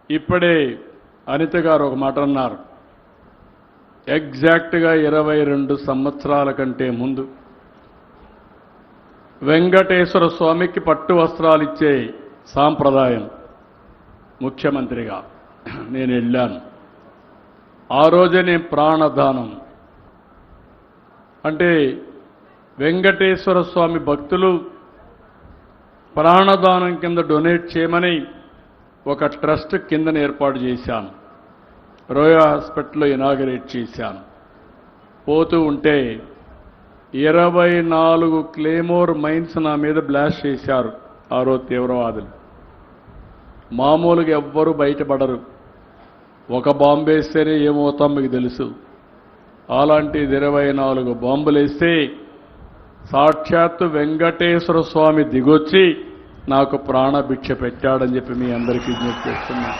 ఇప్పుడే అనిత గారు ఒక మాట అన్నారు. ఎగ్జాక్ట్గా 22 సంవత్సరాల కంటే ముందు వెంకటేశ్వర స్వామికి పట్టు వస్త్రాలు ఇచ్చే సాంప్రదాయం ముఖ్యమంత్రిగా నేను వెళ్ళాను. ఆ రోజే నేను ప్రాణదానం అంటే వెంకటేశ్వర స్వామి భక్తులు ప్రాణదానం కింద డొనేట్ చేయమని ఒక ట్రస్ట్ కిందన ఏర్పాటు చేశాను. రోయా హాస్పిటల్లో ఇనాగరేట్ చేశాను. పోతూ ఉంటే 24 క్లేమోర్ మైన్స్ నా మీద బ్లాస్ట్ చేశారు ఆ రోజు తీవ్రవాదులు. మామూలుగా ఎవ్వరూ బయటపడరు. ఒక బాంబు వేస్తేనే ఏమవుతాం మీకు తెలుసు. అలాంటిది 24 బాంబులు వేస్తే సాక్షాత్తు వెంకటేశ్వర స్వామి దిగొచ్చి నాకు ప్రాణభిక్ష పెట్టాడని చెప్పి మీ అందరికీ విజ్ఞప్తి చేస్తున్నాను.